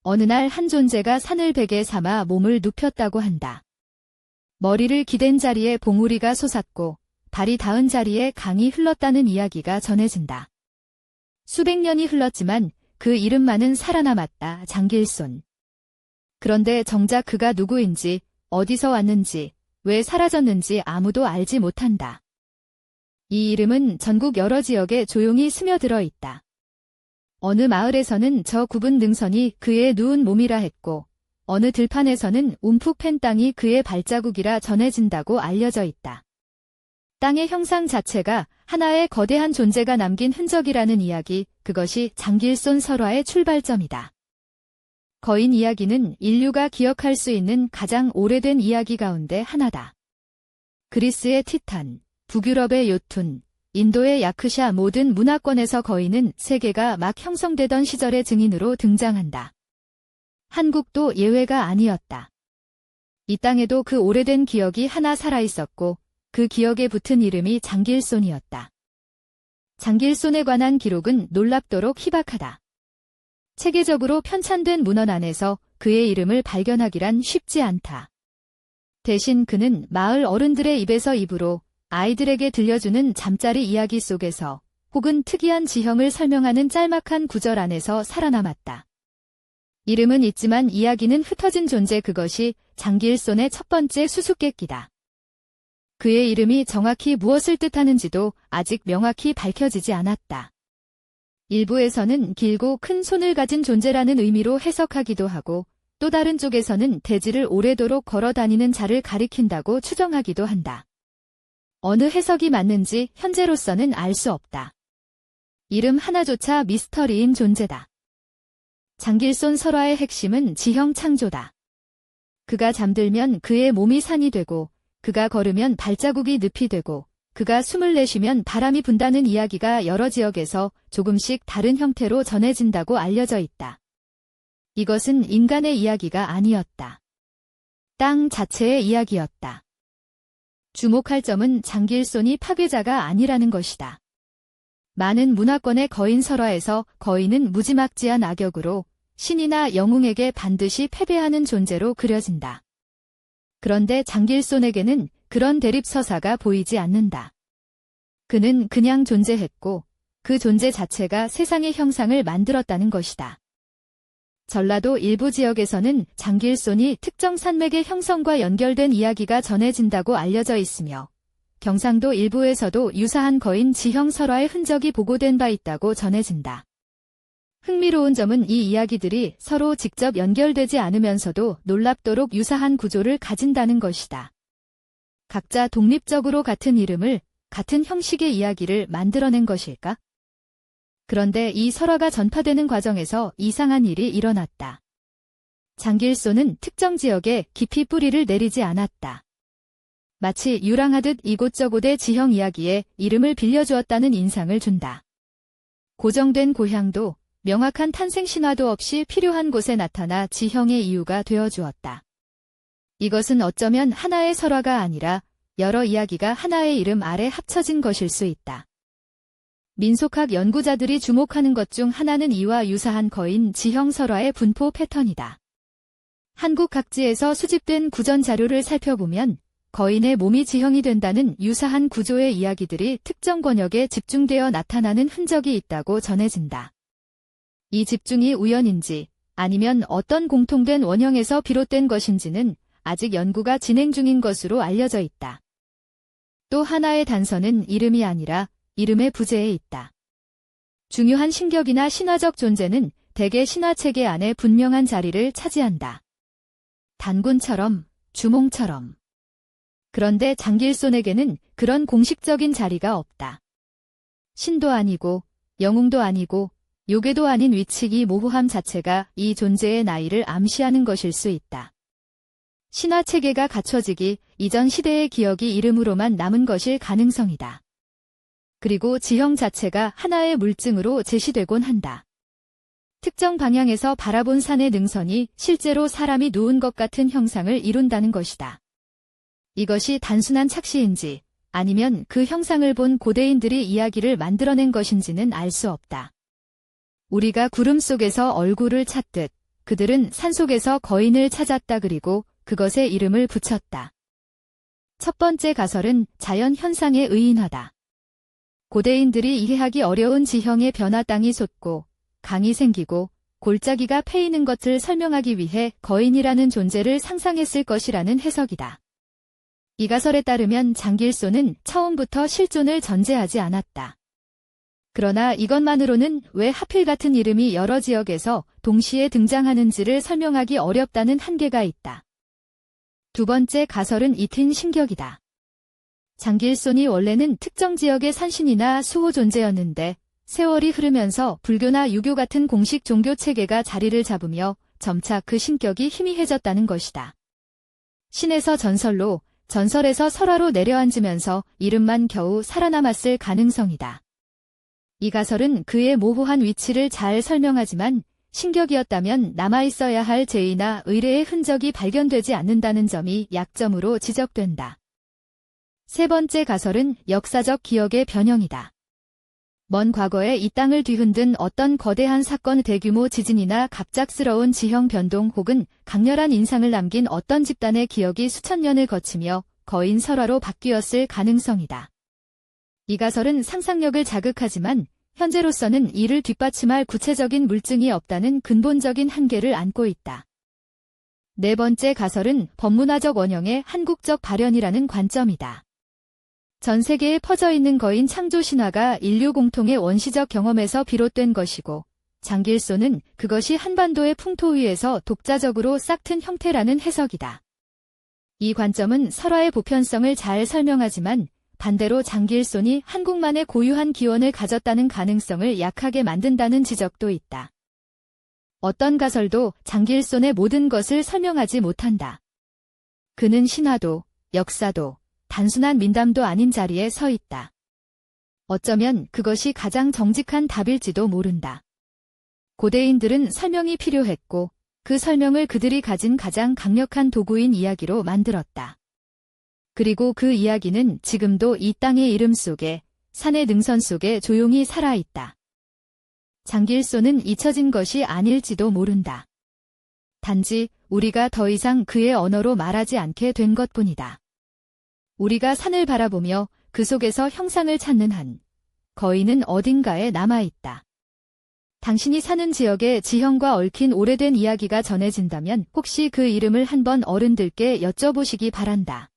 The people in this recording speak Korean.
어느 날 한 존재가 산을 베개 삼아 몸을 눕혔다고 한다. 머리를 기댄 자리에 봉우리가 솟았고 발이 닿은 자리에 강이 흘렀다는 이야기가 전해진다. 수백 년이 흘렀지만 그 이름만은 살아남았다. 장길손. 그런데 정작 그가 누구인지, 어디서 왔는지, 왜 사라졌는지 아무도 알지 못한다. 이 이름은 전국 여러 지역에 조용히 스며들어 있다. 어느 마을에서는 저 굽은 능선이 그의 누운 몸이라 했고, 어느 들판에서는 움푹 팬 땅이 그의 발자국이라 전해진다고 알려져 있다. 땅의 형상 자체가 하나의 거대한 존재가 남긴 흔적이라는 이야기, 그것이 장길손 설화의 출발점이다. 거인 이야기는 인류가 기억할 수 있는 가장 오래된 이야기 가운데 하나다. 그리스의 티탄, 북유럽의 요툰, 인도의 야크샤 모든 문화권에서 거인은 세계가 막 형성되던 시절의 증인으로 등장한다. 한국도 예외가 아니었다. 이 땅에도 그 오래된 기억이 하나 살아있었고 그 기억에 붙은 이름이 장길손이었다. 장길손에 관한 기록은 놀랍도록 희박하다. 체계적으로 편찬된 문헌 안에서 그의 이름을 발견하기란 쉽지 않다. 대신 그는 마을 어른들의 입에서 입으로 아이들에게 들려주는 잠자리 이야기 속에서 혹은 특이한 지형을 설명하는 짤막한 구절 안에서 살아남았다. 이름은 있지만 이야기는 흩어진 존재, 그것이 장길손의 첫 번째 수수께끼다. 그의 이름이 정확히 무엇을 뜻하는지도 아직 명확히 밝혀지지 않았다. 일부에서는 길고 큰 손을 가진 존재라는 의미로 해석하기도 하고 또 다른 쪽에서는 대지를 오래도록 걸어 다니는 자를 가리킨다고 추정하기도 한다. 어느 해석이 맞는지 현재로서는 알 수 없다. 이름 하나조차 미스터리인 존재다. 장길손 설화의 핵심은 지형 창조다. 그가 잠들면 그의 몸이 산이 되고 그가 걸으면 발자국이 늪이 되고 그가 숨을 내쉬면 바람이 분다는 이야기가 여러 지역에서 조금씩 다른 형태로 전해진다고 알려져 있다. 이것은 인간의 이야기가 아니었다. 땅 자체의 이야기였다. 주목할 점은 장길손이 파괴자가 아니라는 것이다. 많은 문화권의 거인 설화에서 거인은 무지막지한 악역으로 신이나 영웅에게 반드시 패배하는 존재로 그려진다. 그런데 장길손에게는 그런 대립서사가 보이지 않는다. 그는 그냥 존재했고 그 존재 자체가 세상의 형상을 만들었다는 것이다. 전라도 일부 지역에서는 장길손이 특정 산맥의 형성과 연결된 이야기가 전해진다고 알려져 있으며 경상도 일부에서도 유사한 거인 지형 설화의 흔적이 보고된 바 있다고 전해진다. 흥미로운 점은 이 이야기들이 서로 직접 연결되지 않으면서도 놀랍도록 유사한 구조를 가진다는 것이다. 각자 독립적으로 같은 이름을, 같은 형식의 이야기를 만들어낸 것일까? 그런데 이 설화가 전파되는 과정에서 이상한 일이 일어났다. 장길손은 특정 지역에 깊이 뿌리를 내리지 않았다. 마치 유랑하듯 이곳저곳의 지형 이야기에 이름을 빌려주었다는 인상을 준다. 고정된 고향도 명확한 탄생 신화도 없이 필요한 곳에 나타나 지형의 이유가 되어주었다. 이것은 어쩌면 하나의 설화가 아니라 여러 이야기가 하나의 이름 아래 합쳐진 것일 수 있다. 민속학 연구자들이 주목하는 것 중 하나는 이와 유사한 거인 지형 설화의 분포 패턴이다. 한국 각지에서 수집된 구전 자료를 살펴보면 거인의 몸이 지형이 된다는 유사한 구조의 이야기들이 특정 권역에 집중되어 나타나는 흔적이 있다고 전해진다. 이 집중이 우연인지 아니면 어떤 공통된 원형에서 비롯된 것인지는 아직 연구가 진행 중인 것으로 알려져 있다. 또 하나의 단서는 이름이 아니라 이름의 부재에 있다. 중요한 신격이나 신화적 존재는 대개 신화체계 안에 분명한 자리를 차지한다. 단군처럼, 주몽처럼. 그런데 장길손에게는 그런 공식적인 자리가 없다. 신도 아니고 영웅도 아니고 요괴도 아닌 위치기 모호함 자체가 이 존재의 나이를 암시하는 것일 수 있다. 신화체계가 갖춰지기 이전 시대의 기억이 이름으로만 남은 것일 가능성이다. 그리고 지형 자체가 하나의 물증으로 제시되곤 한다. 특정 방향에서 바라본 산의 능선이 실제로 사람이 누운 것 같은 형상을 이룬다는 것이다. 이것이 단순한 착시인지 아니면 그 형상을 본 고대인들이 이야기를 만들어낸 것인지는 알 수 없다. 우리가 구름 속에서 얼굴을 찾듯 그들은 산속에서 거인을 찾았다. 그리고 그것에 이름을 붙였다. 첫 번째 가설은 자연 현상에 의인하다. 고대인들이 이해하기 어려운 지형의 변화, 땅이 솟고 강이 생기고 골짜기가 패이는 것을 설명하기 위해 거인이라는 존재를 상상했을 것이라는 해석이다. 이 가설에 따르면 장길소는 처음부터 실존을 전제하지 않았다. 그러나 이것만으로는 왜 하필 같은 이름이 여러 지역에서 동시에 등장하는지를 설명하기 어렵다는 한계가 있다. 두 번째 가설은 이튼 신격이다. 장길손이 원래는 특정 지역의 산신이나 수호 존재였는데 세월이 흐르면서 불교나 유교 같은 공식 종교 체계가 자리를 잡으며 점차 그 신격이 희미해졌다는 것이다. 신에서 전설로, 전설에서 설화로 내려앉으면서 이름만 겨우 살아남았을 가능성이다. 이 가설은 그의 모호한 위치를 잘 설명하지만 신격이었다면 남아있어야 할 죄의나 의례의 흔적이 발견되지 않는다는 점이 약점으로 지적된다. 세 번째 가설은 역사적 기억의 변형이다. 먼 과거에 이 땅을 뒤흔든 어떤 거대한 사건, 대규모 지진이나 갑작스러운 지형 변동 혹은 강렬한 인상을 남긴 어떤 집단의 기억이 수천 년을 거치며 거인 설화로 바뀌었을 가능성이다. 이 가설은 상상력을 자극하지만 현재로서는 이를 뒷받침할 구체적인 물증이 없다는 근본적인 한계를 안고 있다. 네 번째 가설은 법문화적 원형의 한국적 발현이라는 관점이다. 전 세계에 퍼져 있는 거인 창조 신화가 인류 공통의 원시적 경험에서 비롯된 것이고 장길소는 그것이 한반도의 풍토 위에서 독자적으로 싹튼 형태라는 해석이다. 이 관점은 설화의 보편성을 잘 설명하지만 반대로 장길손이 한국만의 고유한 기원을 가졌다는 가능성을 약하게 만든다는 지적도 있다. 어떤 가설도 장길손의 모든 것을 설명하지 못한다. 그는 신화도, 역사도, 단순한 민담도 아닌 자리에 서 있다. 어쩌면 그것이 가장 정직한 답일지도 모른다. 고대인들은 설명이 필요했고 그 설명을 그들이 가진 가장 강력한 도구인 이야기로 만들었다. 그리고 그 이야기는 지금도 이 땅의 이름 속에, 산의 능선 속에 조용히 살아있다. 장길소는 잊혀진 것이 아닐지도 모른다. 단지 우리가 더 이상 그의 언어로 말하지 않게 된 것뿐이다. 우리가 산을 바라보며 그 속에서 형상을 찾는 한, 거인은 어딘가에 남아있다. 당신이 사는 지역의 지형과 얽힌 오래된 이야기가 전해진다면 혹시 그 이름을 한번 어른들께 여쭤보시기 바란다.